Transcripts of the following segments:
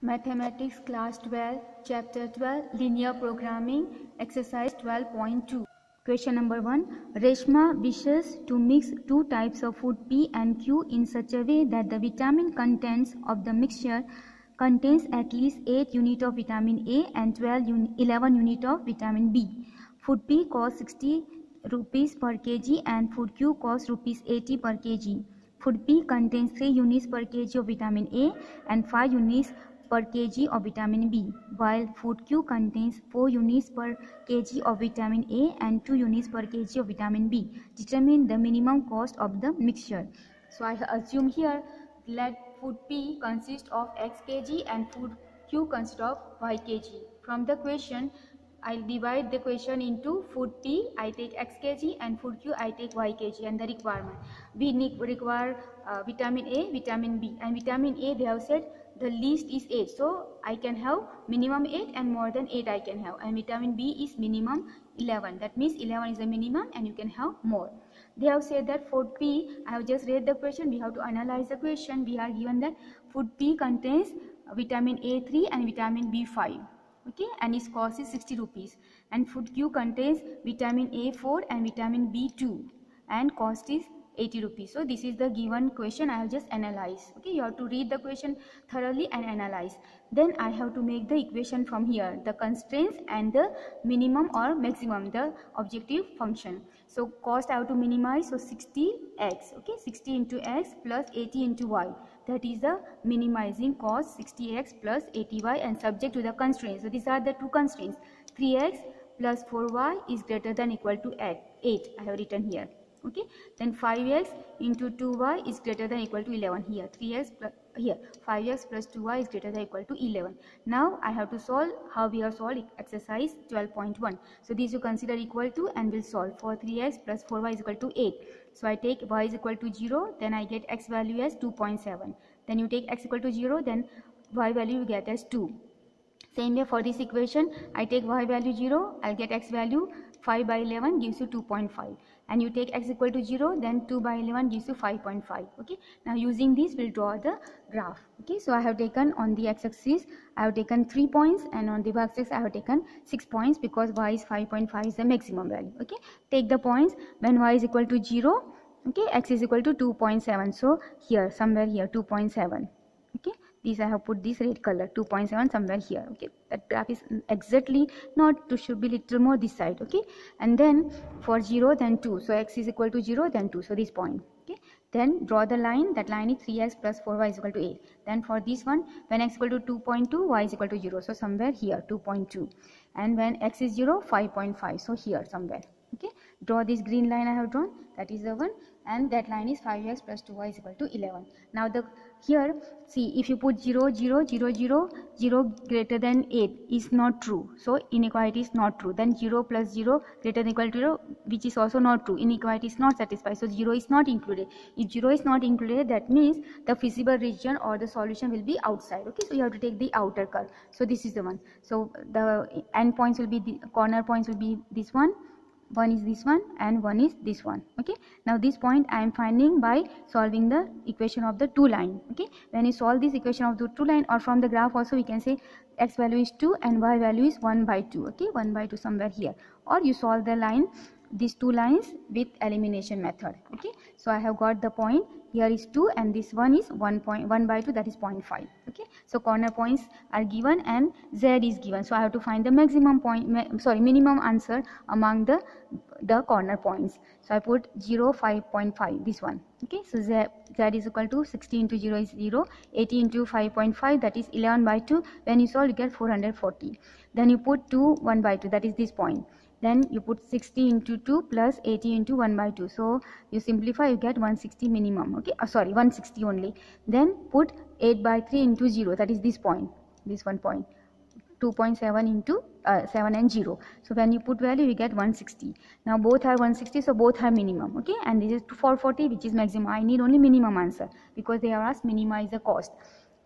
Mathematics Class 12, Chapter 12, Linear Programming, Exercise 12.2. Question number 1. Reshma wishes to mix two types of food P and Q in such a way that the vitamin contents of the mixture contains at least 8 units of vitamin A and 11 units of vitamin B. Food P costs 60 rupees per kg and food Q costs rupees 80 per kg. Food P contains 3 units per kg of vitamin A and 5 units per kg of vitamin B, while food Q contains 4 units per kg of vitamin A and 2 units per kg of vitamin B. Determine the minimum cost of the mixture. So I assume here let food P consists of X kg and food Q consists of Y kg. From the question, I'll divide the question into food P, I take X kg, and food Q, I take Y kg, and the requirement. We require vitamin A, vitamin B, and vitamin A they have said the least is 8, so I can have minimum 8 and more than 8 I can have, and vitamin B is minimum 11, that means 11 is the minimum and you can have more. They have said that food P, I have just read the question, we have to analyze the question. We are given that food P contains vitamin A3 and vitamin B5, okay, and its cost is 60 rupees, and food Q contains vitamin A4 and vitamin B2 and cost is 80 rupees. So this is the given question. I have just analyzed. Okay, you have to read the question thoroughly and analyze. Then I have to make the equation from here, the constraints and the minimum or maximum, the objective function. So cost I have to minimize, so 60x, okay, 60 into x plus 80 into y, that is the minimizing cost, 60x plus 80y, and subject to the constraints. So these are the two constraints, 3x plus 4y is greater than equal to 8, I have written here. Okay, then 5x into 2y is greater than equal to 11, here 3x plus here 5x plus 2y is greater than equal to 11. Now I have to solve how we have solved exercise 12.1. so these you consider equal to and will solve. For 3x plus 4y is equal to 8, so I take y is equal to 0, then I get x value as 2.7. then you take x equal to 0, then y value you get as 2. Same way for this equation, I take y value 0, I'll get x value 5 by 11 gives you 2.5, and you take x equal to 0, then 2 by 11 gives you 5.5. okay, now using this we'll draw the graph. Okay, so I have taken on the x-axis I have taken 3 points, and on the y-axis I have taken 6 points because y is 5.5 is the maximum value. Okay, take the points when y is equal to 0, okay, x is equal to 2.7, so here somewhere here 2.7. okay, these I have put this red color 2.7 somewhere here. Okay, that graph is exactly not to, should be little more this side. Okay, and then for 0 then 2, so x is equal to 0 then 2, so this point. Okay, then draw the line, that line is 3x plus 4y is equal to 8. Then for this one, when x equal to 2.2, y is equal to 0, so somewhere here 2.2, and when x is 0, 5.5, so here somewhere. Okay, draw this green line I have drawn, that is the one, and that line is 5x plus 2y is equal to 11. Now the here see, if you put 0 0 0 0 0 greater than 8 is not true, so inequality is not true. Then 0 plus 0 greater than equal to 0, which is also not true, inequality is not satisfied, so 0 is not included. If 0 is not included, that means the feasible region or the solution will be outside. Okay, so you have to take the outer curve, so this is the one. So the end points will be, the corner points will be this one is this one and one is this one. Okay, now this point I am finding by solving the equation of the two line. Okay, when you solve this equation of the two line, or from the graph also we can say x value is 2 and y value is 1 by 2. Okay, 1 by 2 somewhere here, or you solve the line, these two lines with elimination method. Okay, so I have got the point, here is 2 and this one is 1 by 2, that is 0.5. okay, so corner points are given and z is given, so I have to find the maximum point, minimum answer among the corner points. So I put 0 5.5, this one. Okay, so z is equal to 60 into 0 is 0, 80 into 5.5, that is 11 by 2. When you solve you get 440. Then you put 2 1 by 2, that is this point. Then you put 60 into 2 plus 80 into 1 by 2, so you simplify, you get 160 minimum. Okay, 160 only. Then put 8 by 3 into 0, that is this point, this one point, 2.7 into 7 and 0. So when you put value you get 160. Now both are 160, so both are minimum. Okay, and this is 440, which is maximum. I need only minimum answer because they have asked minimize the cost.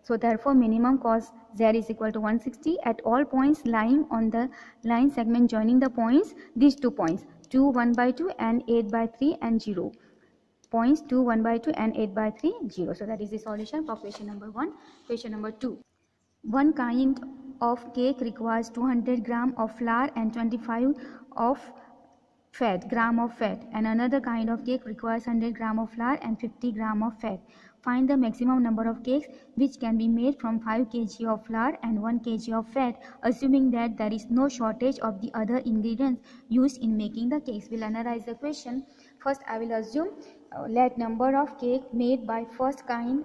So therefore minimum cost z is equal to 160 at all points lying on the line segment joining the points, these 2 points, 2 1 by 2 and 8 by 3 and 0. Points 2 1 by 2 and 8 by 3 0. So that is the solution for question number 1. Question number 2. One kind of cake requires 200 gram of flour and 25 of gram of fat, and another kind of cake requires 100 gram of flour and 50 gram of fat. Find the maximum number of cakes which can be made from 5 kg of flour and 1 kg of fat, assuming that there is no shortage of the other ingredients used in making the cakes. We'll analyze the question. First, I will assume let number of cake made by first kind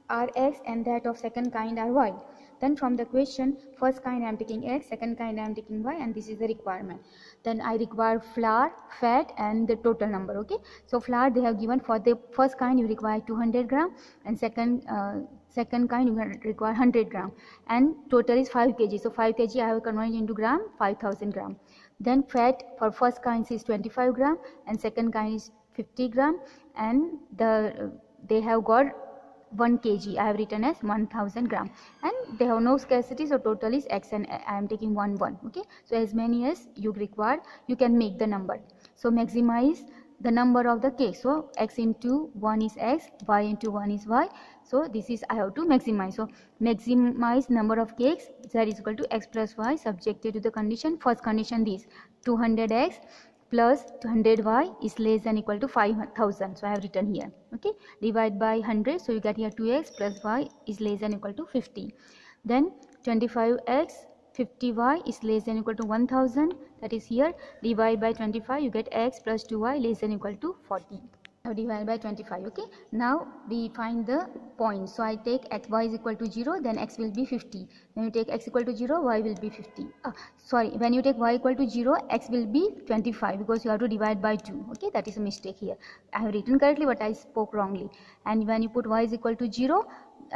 are x and that of second kind are y. Then from the question, first kind I am taking x, second kind I am taking y, and this is the requirement. Then I require flour, fat, and the total number. Okay, so flour they have given for the first kind you require 200 gram, and second kind you require 100 gram, and total is 5 kg. So 5 kg I have converted into gram, 5000 gram. Then fat for first kind is 25 gram and second kind is 50 gram, and they have got 1 kg. I have written as 1000 gram, and they have no scarcity, so total is x, and I am taking 1 1. Okay, so as many as you require you can make the number. So maximize the number of the cake. So x into 1 is x, y into 1 is y. So this is I have to maximize. So maximize number of cakes z is equal to x plus y subjected to the condition. First condition, this 200x plus 100y is less than equal to 5000. So I have written here. Okay, divide by 100, so you get here 2x plus y is less than equal to 50. Then 25x 50y is less than equal to 1000, that is here. Divide by 25, you get x plus 2y less than equal to 40. Now divide by 25. Okay, now we find the point. So I take x, y is equal to 0, then x will be 50. When you take x equal to 0, y will be 50. When you take y equal to 0, x will be 25, because you have to divide by 2. Okay, that is a mistake here. I have written correctly but I spoke wrongly. And when you put y is equal to 0,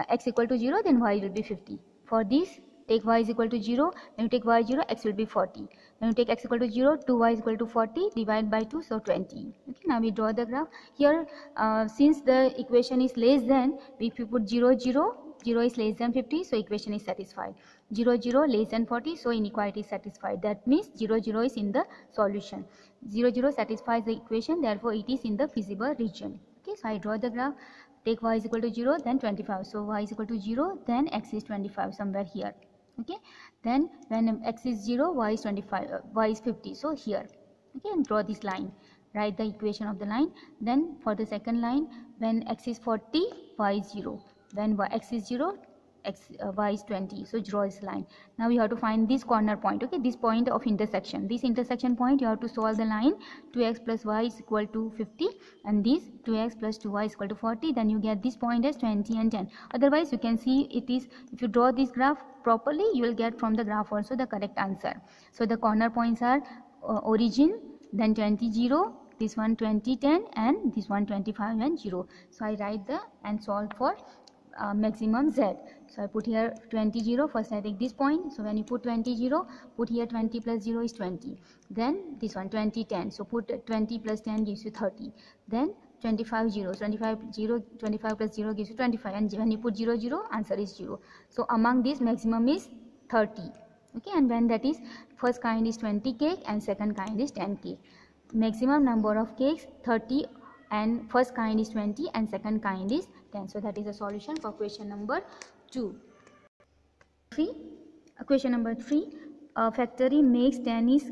x equal to 0, then y will be 50. For this, take y is equal to 0, when you take y 0, x will be 40. When you take x equal to 0, 2y is equal to 40, divide by 2, so 20. Okay, now we draw the graph. Here, since the equation is less than, if you put 0, 0, 0 is less than 50, so equation is satisfied. 0, 0 less than 40, so inequality is satisfied. That means 0, 0 is in the solution. 0, 0 satisfies the equation, therefore it is in the feasible region. Okay, so I draw the graph. Take y is equal to 0, then 25. So y is equal to 0, then x is 25, somewhere here. Okay, then when x is 0, y is 25, y is 50, so here. Okay, and draw this line, write the equation of the line. Then for the second line, when x is 40, y is 0, when x is 0, y is 20, so draw this line. Now you have to find this corner point. Okay, this point of intersection, this intersection point you have to solve the line. 2x plus y is equal to 50, and this 2x plus 2y is equal to 40. Then you get this point as 20 and 10. Otherwise you can see it is, if you draw this graph properly, you will get from the graph also the correct answer. So the corner points are origin, then 20 0, this one 20 10, and this one 25 and 0. So I write the and solve for maximum z. So I put here 20 0. First I take this point. So when you put 20 0, put here 20 plus 0 is 20. Then this one 20 10. So put 20 plus 10 gives you 30. Then 25 0. 25 plus 0 gives you 25. And when you put 0 0, answer is 0. So among these, maximum is 30. Okay, and when that is, first kind is 20 cake and second kind is 10 cake. Maximum number of cakes 30, and first kind is 20 and second kind is 10. So that is the solution for question number 2. Question number 3. A factory makes tennis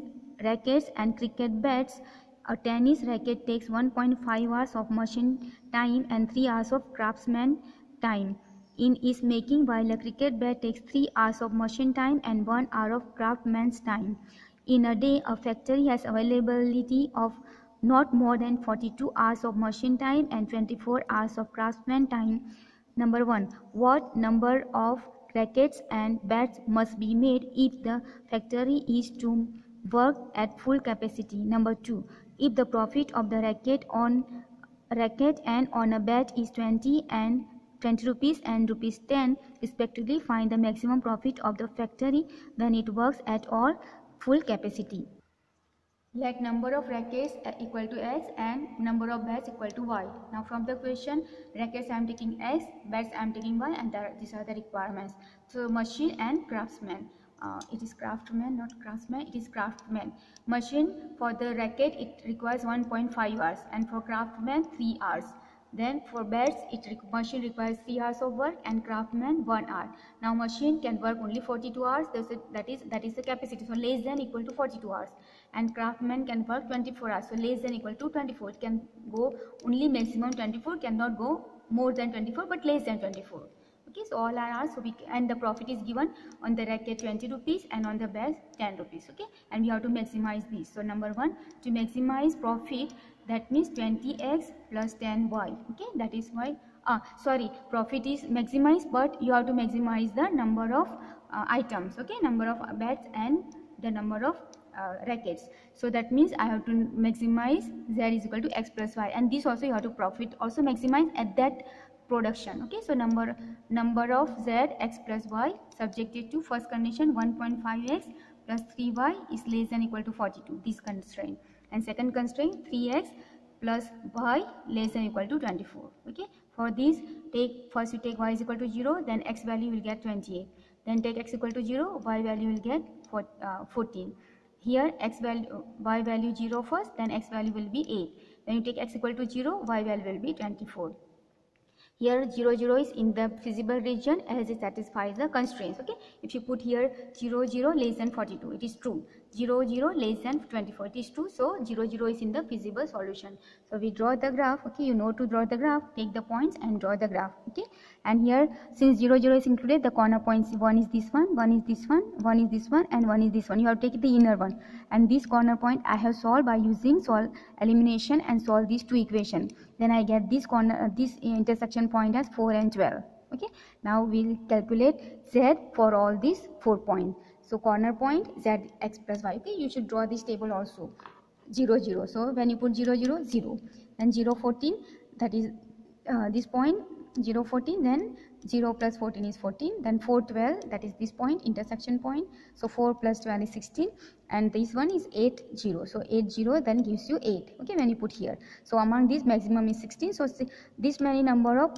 rackets and cricket bats. A tennis racket takes 1.5 hours of machine time and 3 hours of craftsman time in its making, while a cricket bat takes 3 hours of machine time and 1 hour of craftsman's time. In a day, a factory has availability of not more than 42 hours of machine time and 24 hours of craftsman time. Number 1. What number of rackets and bats must be made if the factory is to work at full capacity? Number 2. If the profit of the racket and on a bat is 20 rupees and rupees 10 respectively, find the maximum profit of the factory when it works at all full capacity. Let number of rackets equal to x and number of bats equal to y. Now from the question, rackets I am taking x, bats I am taking y, and these are the requirements. So machine and craftsman. It is craftsman, not craftsman, it is craftsman. Machine, for the racket it requires 1.5 hours, and for craftsman 3 hours. Then for beds, machine requires 3 hours of work and craftsman 1 hour. Now machine can work only 42 hours. That is the capacity. So less than equal to 42 hours. And craftsman can work 24 hours. So less than equal to 24. It can go only maximum 24. Cannot go more than 24, but less than 24. Okay, so all are asked. So and the profit is given on the racket 20 rupees and on the beds 10 rupees. Okay, and we have to maximize this. So number 1, to maximize profit, that means 20x plus 10y. Okay, that is why profit is maximized, but you have to maximize the number of items. Okay, number of beds and the number of rackets. So that means I have to maximize z is equal to x plus y, and this also you have to profit also maximize at that production. Okay, so number of z x plus y subjected to first condition 1.5x plus 3y is less than equal to 42, this constraint. And second constraint 3x plus y less than equal to 24. Okay, for this first you take y is equal to 0, then x value will get 28, then take x equal to 0, y value will get 14. Here y value 0 first, then x value will be 8. When you take x equal to 0, y value will be 24. Here 0, 0 is in the feasible region as it satisfies the constraints. Okay, if you put here 0, 0 less than 42, it is true. 0, 0 less than 24, it is true. So 0, 0 is in the feasible solution. So we draw the graph. Okay, you know to draw the graph, take the points and draw the graph. Okay, and here since 0, 0 is included, the corner points, one is this one, one is this one, one is this one, and one is this one. You have to take the inner one, and this corner point I have solved by using elimination and solve these two equations. Then I get this this intersection point as 4 and 12. Okay, now we'll calculate z for all these 4 points. So corner point z x plus y. Okay, you should draw this table also. 0, 0. So when you put 0, 0, 0, then 0, 14, that is this point 0, 14, then 0 plus 14 is 14, then 4, 12, that is this point, intersection point. So 4 plus 12 is 16, and this one is 8, 0. So 8, 0 then gives you 8. Okay, when you put here. So among these maximum is 16. So this many number of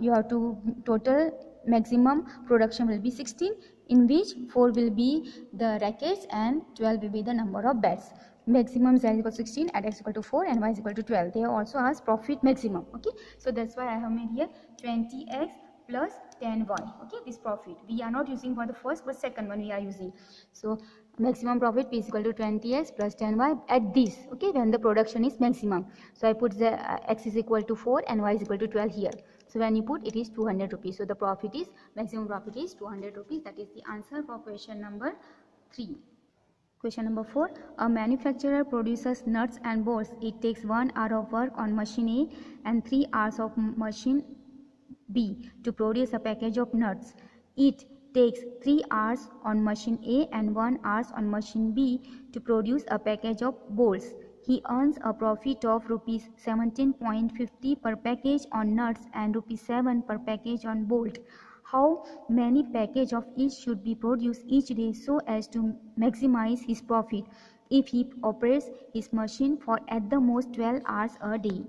you have to total maximum production will be 16, in which 4 will be the rackets and 12 will be the number of beds. Maximum z is equal to 16 at x equal to 4 and y is equal to 12. They also ask profit maximum. Okay, so that's why I have made here 20x plus 10y. Okay, this profit we are not using for the first but second one we are using. So maximum profit p is equal to 20x plus 10y at this. Okay, when the production is maximum. So I put the x is equal to 4 and y is equal to 12 here. So when you put, it is 200 rupees. So the profit is, maximum profit is 200 rupees. That is the answer for question number 3. Question number 4. A manufacturer produces nuts and bolts. It takes 1 hour of work on machine A and 3 hours of machine B to produce a package of nuts. It takes 3 hours on machine A and 1 hour on machine B to produce a package of bolts. He earns a profit of rupees 17.50 per package on nuts and rupees 7 per package on bolt. How many packages of each should be produced each day so as to maximize his profit if he operates his machine for at the most 12 hours a day?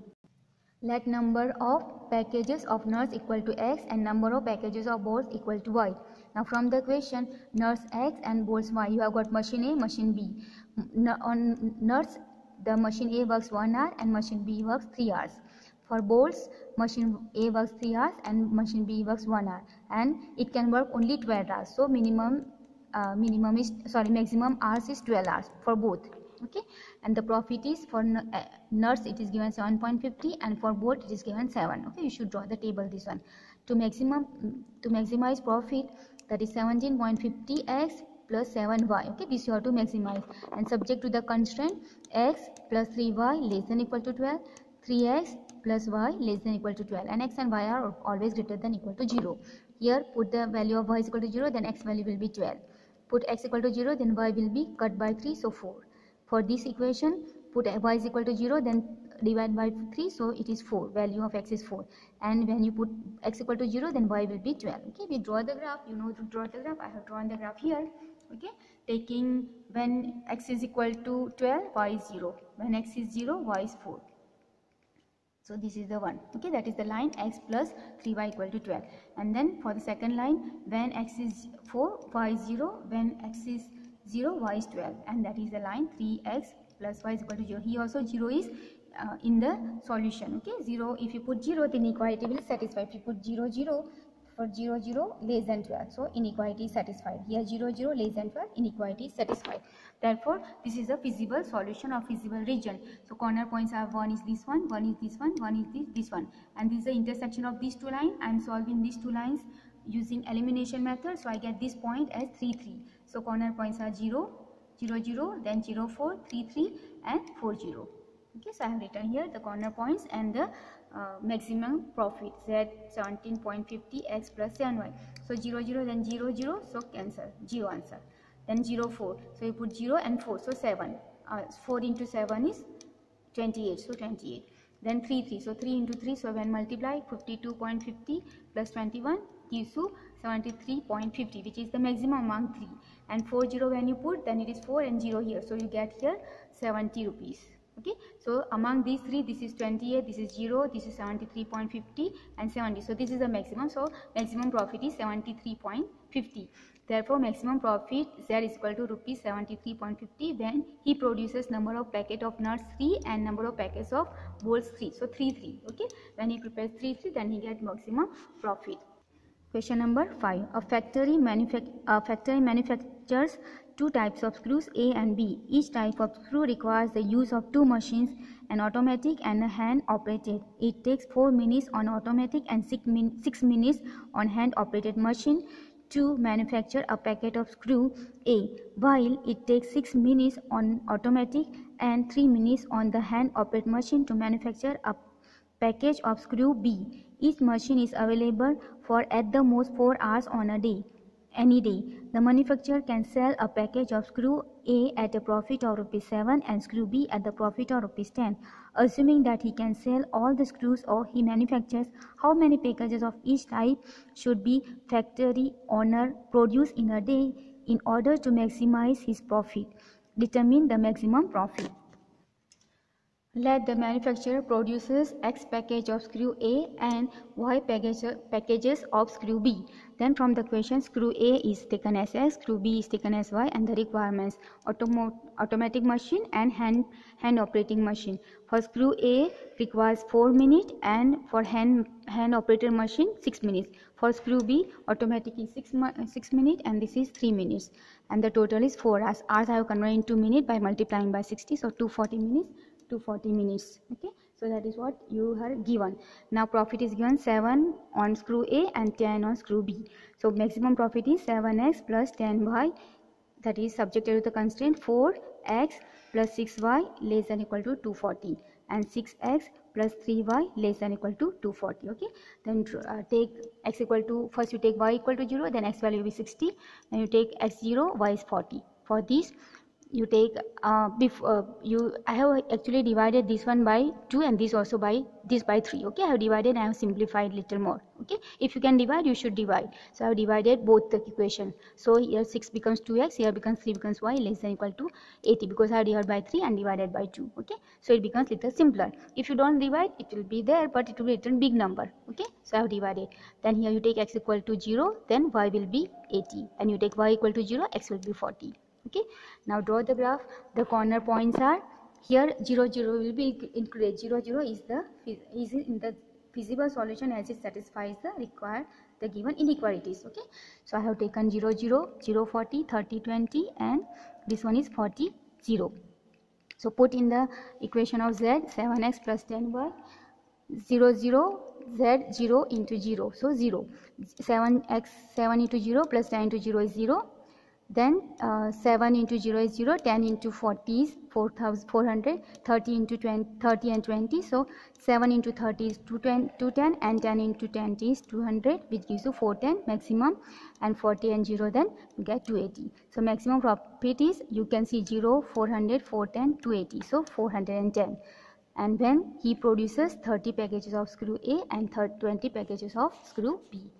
Let number of packages of nuts equal to x and number of packages of bolts equal to y. Now from the question, nuts x and bolts y, you have got machine A, machine B. On nuts, the machine A works 1 hour and machine B works 3 hours. For bolts, machine A works 3 hours and machine B works 1 hour, and it can work only 12 hours. So maximum hours is 12 hours for both. Okay, and the profit is for nuts it is given 7.50 and for bolt it is given 7. Okay, you should draw the table this one. To maximize profit, that is 17.50x plus 7y. Okay, this you have to maximize, and subject to the constraint x plus 3y less than equal to 12, 3x plus y less than equal to 12, and x and y are always greater than equal to 0. Here put the value of y is equal to 0, then x value will be 12. Put x equal to 0, then y will be cut by 3, so 4. For this equation, put y is equal to 0, then divide by 3, so it is 4. Value of x is 4. And when you put x equal to 0, then y will be 12. Okay, we draw the graph. You know to draw the graph. I have drawn the graph here. Okay, taking when x is equal to 12, y is 0. When x is 0, y is 4. So this is the one. Okay, that is the line x plus 3y equal to 12. And then for the second line, when x is 4, y is 0. When x is 0, y is 12. And that is the line 3x plus y is equal to 0. Here also 0 is in the solution. Okay, 0, if you put 0, the inequality will satisfy. If you put 0 0, for 0 0 less than 12, so inequality is satisfied. Here 0 0 less than 12, inequality is satisfied. Therefore this is a feasible solution or feasible region. So corner points are, one is this one is this one is this one, and this is the intersection of these two lines. I am solving these two lines using elimination method, so I get this point as 3 3. So corner points are 0 0 0, then 0 4 3 3 and 4 0. Okay, so I have written here the corner points and the maximum profit, z 17.50 x plus 7y. So 0 0, then 0 0, so cancel, 0 answer. Then 0 4, so you put 0 and 4, so 7. 4 into 7 is 28, so 28. Then 3 3, so 3 into 3, so when multiply 52.50 plus 21 gives you 73.50, which is the maximum among 3. And 4 0 when you put, then it is 4 and 0 here, so you get here 70 rupees. Okay, so among these three, this is 28, this is 0, this is 73.50 and 70. So this is the maximum. So maximum profit is 73.50. Therefore maximum profit Z is equal to rupees 73.50 when he produces number of packet of nuts 3 and number of packets of bolts 3. So 3 3. Okay, when he prepares 3 3, then he gets maximum profit. Question number 5. A factory manufactures two types of screws, A and B. Each type of screw requires the use of two machines, an automatic and a hand operated. It takes 4 minutes on automatic and 6 minutes on hand operated machine to manufacture a packet of screw A, while it takes 6 minutes on automatic and 3 minutes on the hand operated machine to manufacture a package of screw B. Each machine is available for at the most 4 hours on a day. Any day, the manufacturer can sell a package of screw A at a profit of ₹7 and screw B at the profit of ₹10. Assuming that he can sell all the screws or he manufactures, how many packages of each type should be factory owner produce in a day in order to maximize his profit? Determine the maximum profit. Let the manufacturer produces X package of screw A and Y packages of screw B. Then from the question, screw A is taken as X, screw B is taken as Y, and the requirements: automatic machine and hand operating machine. For screw A requires 4 minutes and for hand operated machine 6 minutes. For screw B, automatic is 6 minutes and this is 3 minutes. And the total is 4 hours. Hours I have converted into minute by multiplying by 60, so 240 minutes. 240 minutes. Okay, so that is what you are given. Now profit is given 7 on screw A and 10 on screw B. So maximum profit is 7x plus 10y, that is subjected to the constraint 4x plus 6y less than equal to 240 and 6x plus 3y less than equal to 240. Okay, then take x equal to, first you take y equal to 0, then x value will be 60, then you take x 0, y is 40. For this you take I have actually divided this one by 2 and this also by 3. Okay, I have divided, I have simplified little more. Okay, if you can divide, you should divide. So I have divided both the equation. So here 6 becomes 2x, here becomes 3 becomes y less than equal to 80, because I have divided by 3 and divided by 2. Okay, so it becomes little simpler. If you don't divide, it will be there, but it will be written big number. Okay, so I have divided. Then here you take x equal to 0, then y will be 80, and you take y equal to 0, x will be 40. Okay, now draw the graph. The corner points are here, 0 0 will be included. 0 0 is in the feasible solution as it satisfies the given inequalities. Okay, so I have taken 0 0, 0 40, 30 20, and this one is 40 0. So put in the equation of z, 7x plus 10y, 0 0, z 0 into 0, so 0. 7 into 0 plus 10 into 0 is 0. Then 7 into 0 is 0, 10 into 40 is 400, 30 into 30 and 20, so 7 into 30 is 210 and 10 into 20 is 200, which gives you 410 maximum, and 40 and 0, then you get 280. So maximum profit is, you can see 0, 400, 410, 280, so 410. And when he produces 30 packages of screw A and 20 packages of screw B.